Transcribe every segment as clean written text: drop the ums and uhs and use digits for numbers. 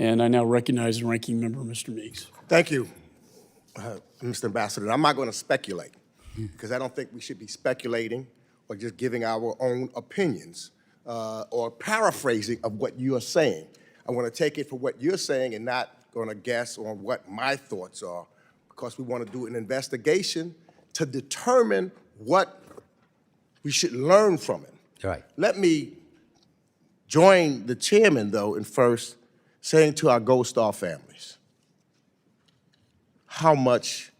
And I now recognize the ranking member, Mr. Meeks. Thank you, Mr. Ambassador. I'm not going to speculate because I don't think we should be speculating or just giving our own opinions or paraphrasing of what you are saying. I want to take it for what you're saying and not going to guess on what my thoughts are, because we want to do an investigation to determine what we should learn from it. Right. Let me join the chairman, though, in first saying to our Gold Star families how much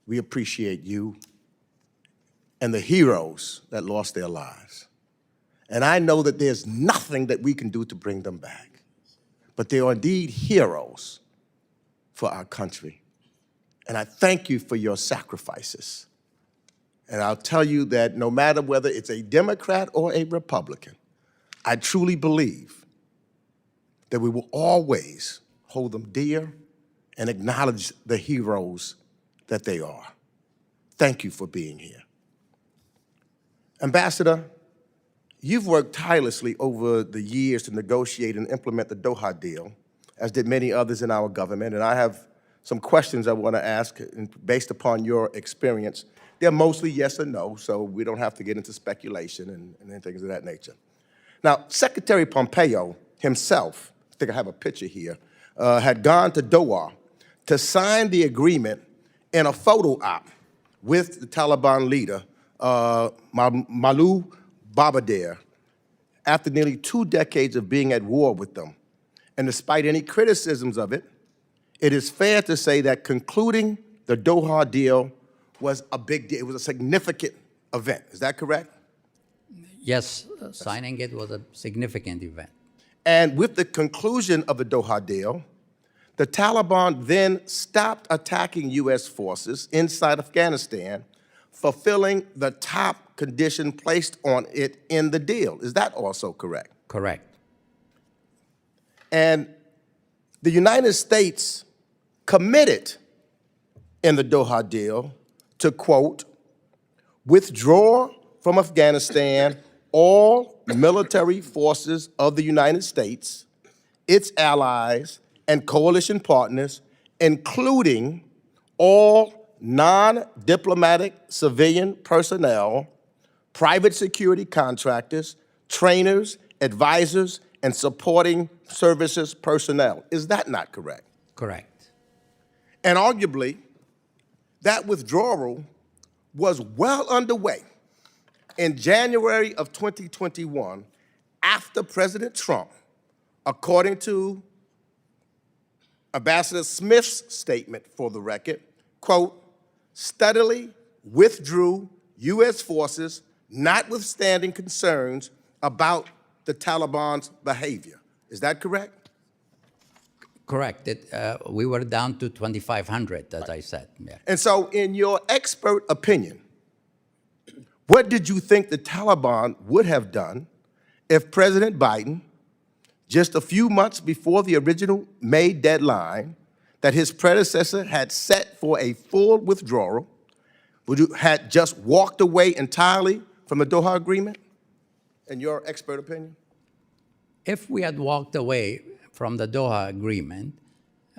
we appreciate you and the heroes that lost their lives. And I know that there's nothing that we can do to bring them back, but they are indeed heroes for our country. And I thank you for your sacrifices. And I'll tell you that no matter whether it's a Democrat or a Republican, I truly believe that we will always hold them dear and acknowledge the heroes that they are. Thank you for being here. Ambassador, you've worked tirelessly over the years to negotiate and implement the Doha deal, as did many others in our government, and I have some questions I want to ask based upon your experience. They're mostly yes or no, so we don't have to get into speculation and things of that nature. Now, Secretary Pompeo himself, I think I have a picture here, had gone to Doha to sign the agreement in a photo op with the Taliban leader, Malu Babadar, after nearly 2 decades of being at war with them. And despite any criticisms of it, it is fair to say that concluding the Doha deal was a big deal. It was a significant event. Is that correct? Yes, signing it was a significant event. And with the conclusion of the Doha deal, the Taliban then stopped attacking U.S. forces inside Afghanistan, fulfilling the top condition placed on it in the deal. Is that also correct? Correct. And the United States committed in the Doha deal to, quote, withdraw from Afghanistan all military forces of the United States, its allies, and coalition partners, including all non-diplomatic civilian personnel, private security contractors, trainers, advisors, and supporting services personnel. Is that not correct? Correct. And arguably, that withdrawal was well underway in January of 2021 after President Trump, according to Ambassador Smith's statement for the record, quote, steadily withdrew U.S. forces notwithstanding concerns about the Taliban's behavior. Is that correct? Correct. We were down to 2,500, as I said. Yeah. And so in your expert opinion, what did you think the Taliban would have done if President Biden, just a few months before the original May deadline that his predecessor had set for a full withdrawal, had just walked away entirely from the Doha agreement? In your expert opinion? If we had walked away from the Doha agreement,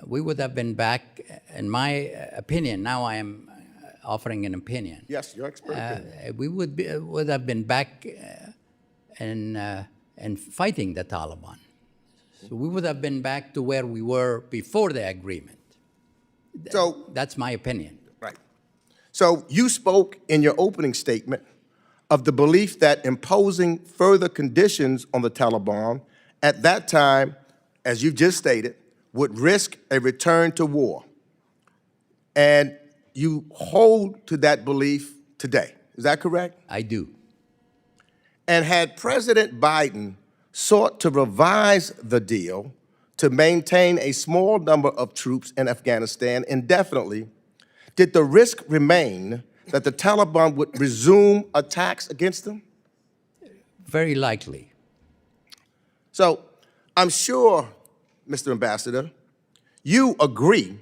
we would have been back, in my opinion, now I am offering an opinion. Yes, your expert opinion. We would have been back and fighting the Taliban. So we would have been back to where we were before the agreement. So that's my opinion. Right. So you spoke in your opening statement of the belief that imposing further conditions on the Taliban at that time, as you just stated, would risk a return to war. And you hold to that belief today. Is that correct? I do. And had President Biden sought to revise the deal to maintain a small number of troops in Afghanistan indefinitely, did the risk remain that the Taliban would resume attacks against them? Very likely. So I'm sure, Mr. Ambassador, you agree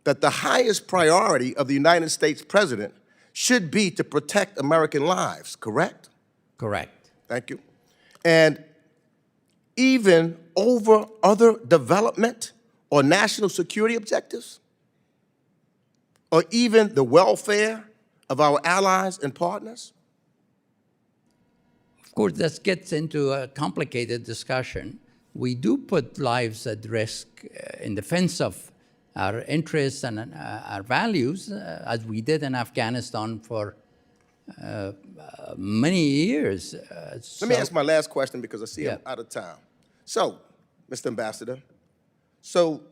that the highest priority of the United States president should be to protect American lives, correct? Correct. Thank you. And even over other development or national security objectives, or even the welfare of our allies and partners? Of course, this gets into a complicated discussion. We do put lives at risk in defense of our interests and our values, as we did in Afghanistan for many years. Let me ask my last question because I see I'm Yeah. out of time. So, Mr. Ambassador, so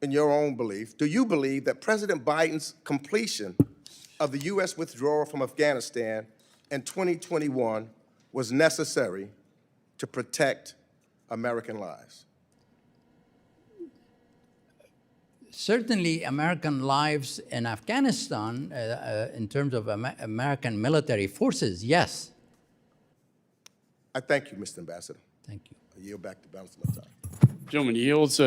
in your own belief, do you believe that President Biden's completion of the U.S. withdrawal from Afghanistan in 2021 was necessary to protect American lives? Certainly, American lives in Afghanistan, in terms of American military forces, yes. I thank you, Mr. Ambassador. Thank you. I yield back the balance of my time. Gentleman yields.